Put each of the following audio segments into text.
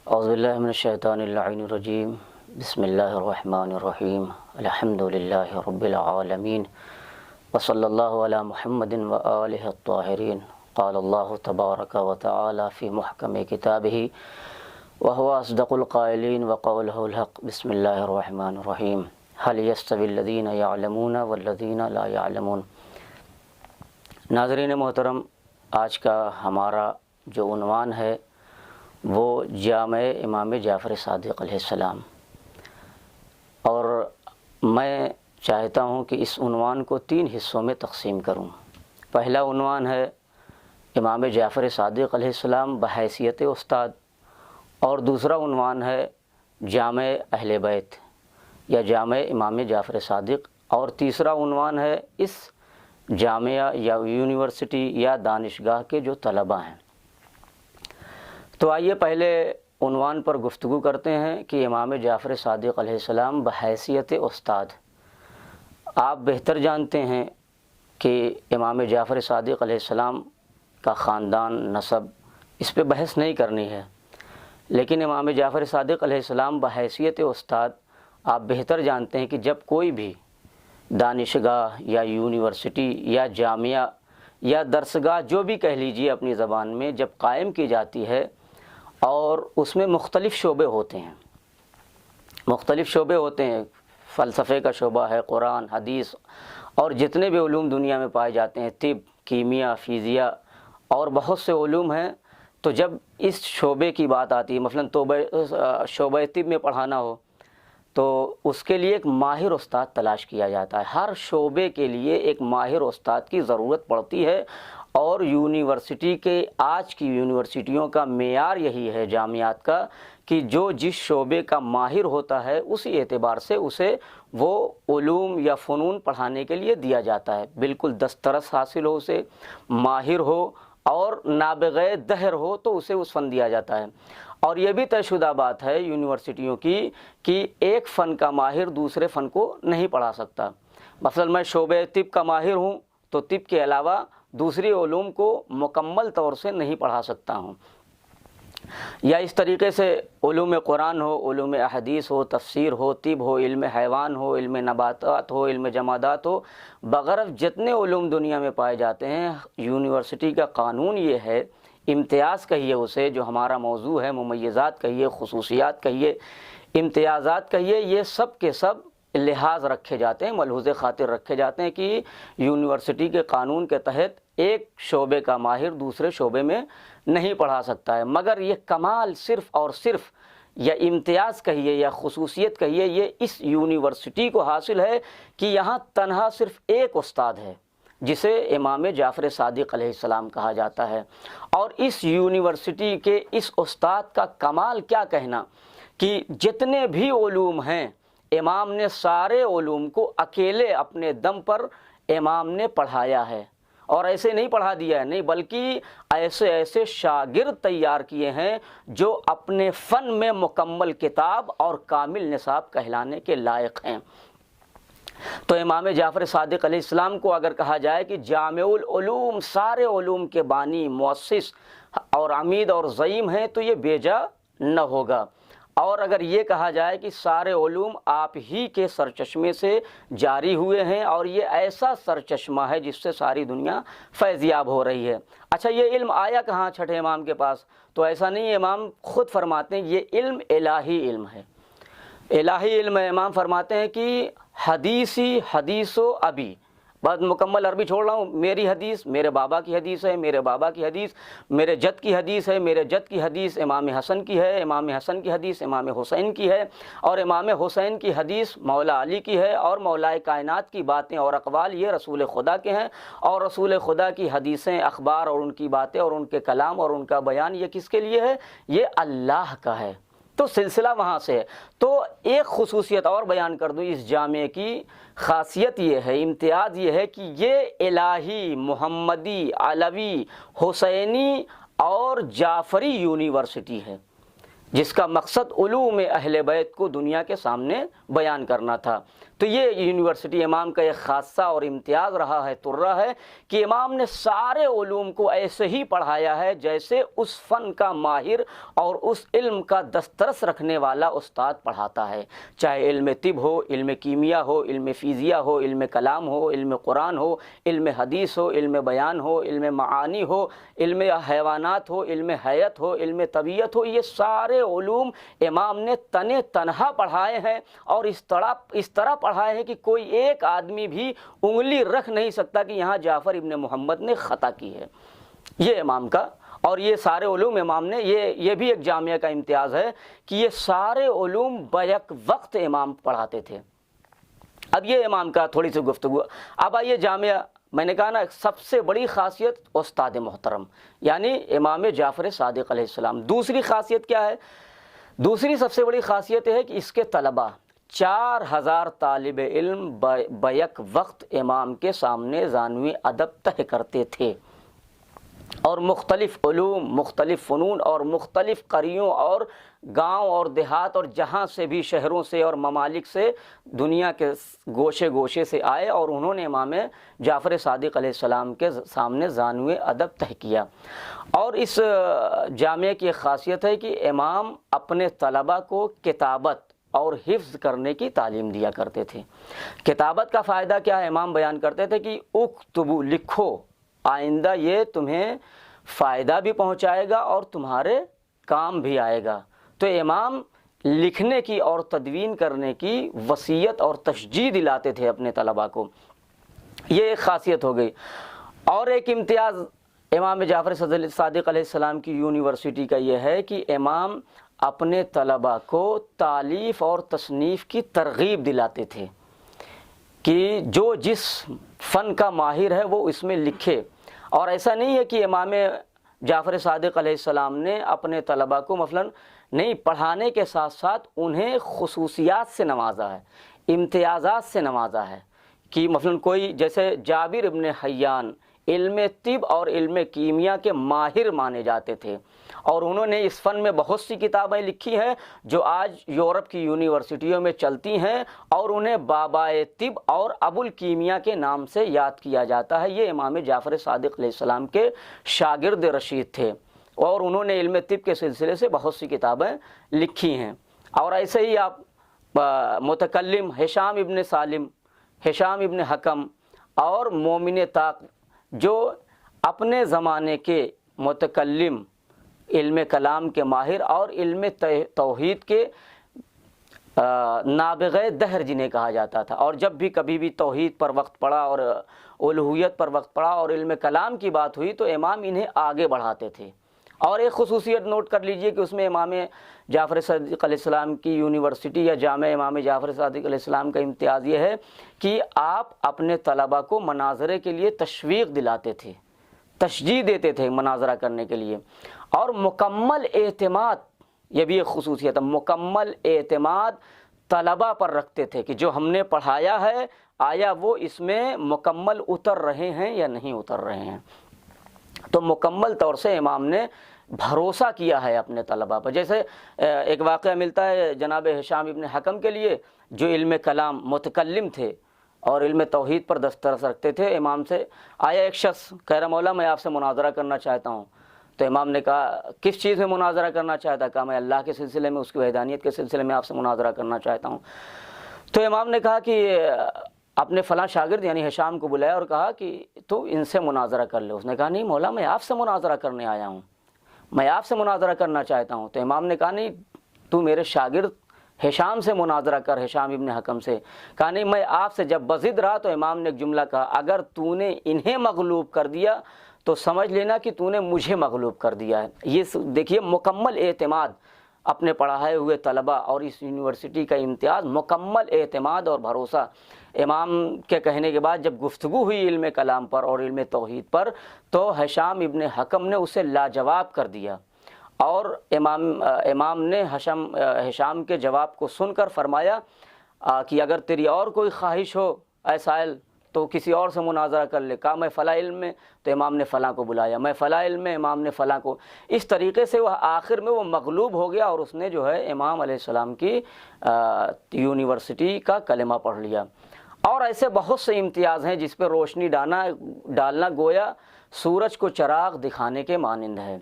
اعوذ باللہ من الشیطان اللعین الرجیم بسم اللہ الرحمن الرحیم الحمد للہ رب العالمین وصلی اللہ علی محمد وآلہ الطاہرین قال اللہ تبارک وتعالی فی محکم کتابہ وهو اصدق القائلین وقولہ الحق بسم اللہ الرحمن الرحیم هل يستوی الذین یعلمون والذین لا یعلمون۔ ناظرین محترم، آج کا ہمارا جو عنوان ہے وہ جامع امام جعفر صادق علیہ السلام، اور میں چاہتا ہوں کہ اس عنوان کو 3 حصوں میں تقسیم کروں۔ پہلا عنوان ہے امام جعفر صادق علیہ السلام بحیثیت استاد، اور دوسرا عنوان ہے جامع اہل بیت یا جامع امام جعفر صادق، اور تیسرا عنوان ہے اس جامعہ یا یونیورسٹی یا دانشگاہ کے جو طلباء ہیں۔ تو آئیے پہلے عنوان پر گفتگو کرتے ہیں کہ امام جعفر صادق علیہ السلام بحیثیت استاد۔ آپ بہتر جانتے ہیں کہ امام جعفر صادق علیہ السلام کا خاندان، نسب، اس پہ بحث نہیں کرنی ہے، لیکن امام جعفر صادق علیہ السلام بحیثیت استاد آپ بہتر جانتے ہیں کہ جب کوئی بھی دانشگاہ یا یونیورسٹی یا جامعہ یا درسگاہ جو بھی کہہ لیجیے اپنی زبان میں جب قائم کی جاتی ہے، اور اس میں مختلف شعبے ہوتے ہیں، فلسفے کا شعبہ ہے، قرآن، حدیث، اور جتنے بھی علوم دنیا میں پائے جاتے ہیں، طب، کیمیا، فزیا اور بہت سے علوم ہیں۔ تو جب اس شعبے کی بات آتی ہے، مثلا شعبہ طب میں پڑھانا ہو تو اس کے لیے ایک ماہر استاد تلاش کیا جاتا ہے۔ ہر شعبے کے لیے ایک ماہر استاد کی ضرورت پڑتی ہے، اور یونیورسٹی کے آج کی یونیورسٹیوں کا معیار یہی ہے، جامعات کا، کہ جو جس شعبے کا ماہر ہوتا ہے اسی اعتبار سے اسے وہ علوم یا فنون پڑھانے کے لیے دیا جاتا ہے۔ بالکل دسترس حاصل ہو، اسے ماہر ہو اور نابغہ دہر ہو تو اسے اس فن دیا جاتا ہے۔ اور یہ بھی طے شدہ بات ہے یونیورسٹیوں کی کہ ایک فن کا ماہر دوسرے فن کو نہیں پڑھا سکتا۔ مثلا میں شعبہ طب کا ماہر ہوں تو طب کے علاوہ دوسری علوم کو مکمل طور سے نہیں پڑھا سکتا ہوں، یا اس طریقے سے علوم قرآن ہو، علوم احادیث ہو، تفسیر ہو، طب ہو، علم حیوان ہو، علم نباتات ہو، علم جمادات ہو، بغیر جتنے علوم دنیا میں پائے جاتے ہیں، یونیورسٹی کا قانون یہ ہے، امتیاز کہیے اسے، جو ہمارا موضوع ہے، ممیزات کہیے، خصوصیات کہیے، امتیازات کہیے، یہ سب کے سب لحاظ رکھے جاتے ہیں، ملحوظ خاطر رکھے جاتے ہیں کہ یونیورسٹی کے قانون کے تحت ایک شعبے کا ماہر دوسرے شعبے میں نہیں پڑھا سکتا ہے۔ مگر یہ کمال صرف اور صرف یا امتیاز کہیے یا خصوصیت کہیے، یہ اس یونیورسٹی کو حاصل ہے کہ یہاں تنہا صرف ایک استاد ہے جسے امام جعفر صادق علیہ السلام کہا جاتا ہے۔ اور اس یونیورسٹی کے اس استاد کا کمال کیا کہنا کہ جتنے بھی علوم ہیں امام نے سارے علوم کو اکیلے اپنے دم پر امام نے پڑھایا ہے، اور ایسے نہیں پڑھا دیا ہے، نہیں بلکہ ایسے شاگرد تیار کیے ہیں جو اپنے فن میں مکمل کتاب اور کامل نصاب کہلانے کے لائق ہیں۔ تو امام جعفر صادق علیہ السلام کو اگر کہا جائے کہ جامع العلوم، سارے علوم کے بانی، مؤسس اور عمید اور زعیم ہیں، تو یہ بیجا نہ ہوگا۔ اور اگر یہ کہا جائے کہ سارے علوم آپ ہی کے سرچشمے سے جاری ہوئے ہیں، اور یہ ایسا سرچشمہ ہے جس سے ساری دنیا فیضیاب ہو رہی ہے۔ اچھا، یہ علم آیا کہاں چھٹے امام کے پاس؟ تو ایسا نہیں ہے، امام خود فرماتے ہیں یہ علم الہی علم ہے، الہی علم ہے۔ امام فرماتے ہیں کہ حدیثی حدیث و ابی، بات مکمل عربی چھوڑ رہا ہوں، میری حدیث میرے بابا کی حدیث ہے، میرے بابا کی حدیث میرے جد کی حدیث ہے، میرے جد کی حدیث امام حسن کی ہے، امام حسن کی حدیث امام حسین کی ہے، اور امام حسین کی حدیث مولا علی کی ہے، اور مولا کائنات کی باتیں اور اقوال یہ رسول خدا کے ہیں، اور رسول خدا کی حدیثیں، اخبار اور ان کی باتیں اور ان کے کلام اور ان کا بیان یہ کس کے لیے ہے؟ یہ اللہ کا ہے۔ تو سلسلہ وہاں سے ہے۔ تو ایک خصوصیت اور بیان کر دوں، اس جامعے کی خاصیت یہ ہے، امتیاز یہ ہے کہ یہ الہی، محمدی، علوی، حسینی اور جعفری یونیورسٹی ہے، جس کا مقصد علوم اہل بیت کو دنیا کے سامنے بیان کرنا تھا۔ تو تو یہ یونیورسٹی امام کا ایک خاصہ اور امتیاز رہا ہے، ترہ ہے کہ امام نے سارے علوم کو ایسے ہی پڑھایا ہے جیسے اس فن کا ماہر اور اس علم کا دسترس رکھنے والا استاد پڑھاتا ہے، چاہے علم طب ہو، علم کیمیا ہو، علم فزیا ہو، علم کلام ہو، علم قرآن ہو، علم حدیث ہو، علم بیان ہو، علم معانی ہو، علم حیوانات ہو، علم حیات ہو، علم طبیعت ہو۔ یہ سارے علوم امام نے تنے تنہا پڑھائے ہیں، اور اس طرح پڑھائے ہیں کہ کوئی ایک آدمی بھی انگلی رکھ نہیں سکتا کہ یہاں جعفر ابن محمد نے خطا کی ہے۔ یہ امام کا، اور یہ سارے علوم امام نے، یہ بھی ایک جامعہ کا امتیاز ہے کہ یہ سارے علوم بیک وقت امام پڑھاتے تھے۔ اب یہ امام کا تھوڑی سی گفتگو۔ اب آئیے جامعہ، میں نے کہا نا سب سے بڑی خاصیت استاد محترم یعنی امام جعفر صادق علیہ السلام۔ دوسری خاصیت کیا ہے؟ دوسری سب سے بڑی خاصیت یہ ہے کہ اس کے طلباء 4000 طالب علم بیک وقت امام کے سامنے ثانوی ادب طے کرتے تھے، اور مختلف علوم، مختلف فنون اور مختلف قریوں اور گاؤں اور دیہات اور جہاں سے بھی، شہروں سے اور ممالک سے، دنیا کے گوشے گوشے سے آئے، اور انہوں نے امام جعفر صادق علیہ السلام کے سامنے ثانوی ادب طے کیا۔ اور اس جامعہ کی ایک خاصیت ہے کہ امام اپنے طلباء کو کتابت اور حفظ کرنے کی تعلیم دیا کرتے تھے۔ کتابت کا فائدہ کیا ہے؟ امام بیان کرتے تھے کہ اکتبو، لکھو، آئندہ یہ تمہیں فائدہ بھی پہنچائے گا اور تمہارے کام بھی آئے گا۔ تو امام لکھنے کی اور تدوین کرنے کی وصیت اور تشجیع دلاتے تھے اپنے طلباء کو۔ یہ ایک خاصیت ہو گئی۔ اور ایک امتیاز امام جعفر صادق علیہ السلام کی یونیورسٹی کا یہ ہے کہ امام اپنے طلباء کو تالیف اور تصنیف کی ترغیب دلاتے تھے کہ جو جس فن کا ماہر ہے وہ اس میں لکھے۔ اور ایسا نہیں ہے کہ امام جعفر صادق علیہ السلام نے اپنے طلباء کو مثلاً نہیں، پڑھانے کے ساتھ ساتھ انہیں خصوصیات سے نوازا ہے، امتیازات سے نوازا ہے، کہ مثلاً کوئی جیسے جابر ابن حیان علم طب اور علم کیمیا کے ماہر مانے جاتے تھے، اور انہوں نے اس فن میں بہت سی کتابیں لکھی ہیں جو آج یورپ کی یونیورسٹیوں میں چلتی ہیں، اور انہیں بابائے طب اور ابو الکیمیا کے نام سے یاد کیا جاتا ہے۔ یہ امام جعفر صادق علیہ السلام کے شاگرد رشید تھے، اور انہوں نے علم طب کے سلسلے سے بہت سی کتابیں لکھی ہیں۔ اور ایسے ہی آپ متکلم ہشام ابن سالم، ہشام ابن حکم اور مومن طاق، جو اپنے زمانے کے متکلم، علم کلام کے ماہر اور علم توحید کے نابغہ دہر جنہیں کہا جاتا تھا، اور جب بھی کبھی بھی توحید پر وقت پڑا اور الوہیت پر وقت پڑا اور علم کلام کی بات ہوئی تو امام انہیں آگے بڑھاتے تھے۔ اور ایک خصوصیت نوٹ کر لیجئے کہ اس میں امام جعفر صادق علیہ السلام کی یونیورسٹی یا جامعہ امام جعفر صادق علیہ السلام کا امتیاز یہ ہے کہ آپ اپنے طلباء کو مناظرے کے لیے تشویق دلاتے تھے، تشجیع دیتے تھے مناظرہ کرنے کے لیے، اور مکمل اعتماد، یہ بھی ایک خصوصیت ہے، مکمل اعتماد طلباء پر رکھتے تھے کہ جو ہم نے پڑھایا ہے آیا وہ اس میں مکمل اتر رہے ہیں یا نہیں اتر رہے ہیں۔ تو مکمل طور سے امام نے بھروسہ کیا ہے اپنے طلباء پر۔ جیسے ایک واقعہ ملتا ہے جناب ہشام ابن حکم کے لیے، جو علم کلام متکلم تھے اور علم توحید پر دسترس رکھتے تھے۔ امام سے آیا ایک شخص، کہہ رہا مولا میں آپ سے مناظرہ کرنا چاہتا ہوں۔ تو امام نے کہا کس چیز میں مناظرہ کرنا چاہتا ہے؟ کہا میں اللہ کے سلسلے میں، اس کی وحدانیت کے سلسلے میں آپ سے مناظرہ کرنا چاہتا ہوں۔ تو امام نے کہا کہ اپنے فلاں شاگرد یعنی ہشام کو بلایا اور کہا کہ تو ان سے مناظرہ کر لے۔ اس نے کہا نہیں مولا میں آپ سے مناظرہ کرنے آیا ہوں، میں آپ سے مناظرہ کرنا چاہتا ہوں۔ تو امام نے کہا نہیں تو میرے شاگرد ہشام سے مناظرہ کر، ہشام ابن حکم سے۔ کہا نہیں میں آپ سے، جب بضد رہا تو امام نے ایک جملہ کہا، اگر تو نے انہیں مغلوب کر دیا تو سمجھ لینا کہ تو نے مجھے مغلوب کر دیا ہے۔ یہ دیکھیے مکمل اعتماد اپنے پڑھائے ہوئے طلباء، اور اس یونیورسٹی کا امتیاز مکمل اعتماد اور بھروسہ۔ امام کے کہنے کے بعد جب گفتگو ہوئی علم کلام پر اور علم توحید پر تو ہشام ابن حکم نے اسے لاجواب کر دیا، اور امام نے ہشام کے جواب کو سن کر فرمایا کہ اگر تیری اور کوئی خواہش ہو اے سائل تو کسی اور سے مناظرہ کر لے، کہا میں فلاں علم میں تو امام نے فلاں کو بلایا، میں فلاں علم میں امام نے فلاں کو، اس طریقے سے وہ آخر میں وہ مغلوب ہو گیا اور اس نے جو ہے امام علیہ السلام کی یونیورسٹی کا کلمہ پڑھ لیا۔ اور ایسے بہت سے امتیاز ہیں جس پہ روشنی ڈالنا گویا سورج کو چراغ دکھانے کے مانند ہے،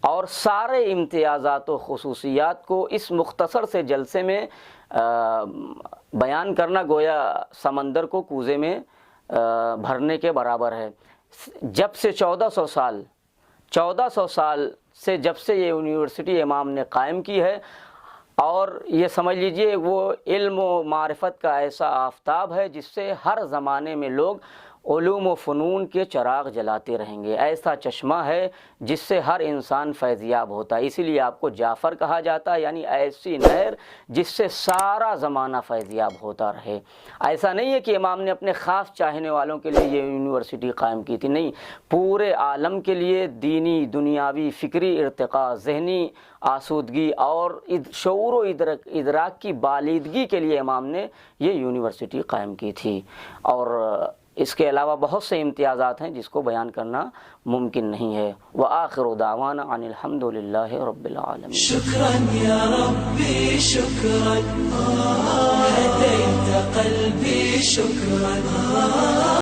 اور سارے امتیازات و خصوصیات کو اس مختصر سے جلسے میں بیان کرنا گویا سمندر کو کوزے میں بھرنے کے برابر ہے۔ جب سے 1400 سال سے جب سے یہ یونیورسٹی امام نے قائم کی ہے، اور یہ سمجھ لیجئے وہ علم و معرفت کا ایسا آفتاب ہے جس سے ہر زمانے میں لوگ علوم و فنون کے چراغ جلاتے رہیں گے، ایسا چشمہ ہے جس سے ہر انسان فیضیاب ہوتا ہے، اسی لیے آپ کو جعفر کہا جاتا ہے، یعنی ایسی نہر جس سے سارا زمانہ فیضیاب ہوتا رہے۔ ایسا نہیں ہے کہ امام نے اپنے خاص چاہنے والوں کے لیے یہ یونیورسٹی قائم کی تھی، نہیں، پورے عالم کے لیے دینی، دنیاوی، فکری ارتقاء، ذہنی آسودگی اور شعور و ادراک کی بالیدگی کے لیے امام نے یہ یونیورسٹی قائم کی تھی، اور اس کے علاوہ بہت سے امتیازات ہیں جس کو بیان کرنا ممکن نہیں ہے۔ وآخر دعوانا ان الحمد للہ رب العالمین۔ شکرا یا ربی شکرا، ہدیت قلبی شکرا۔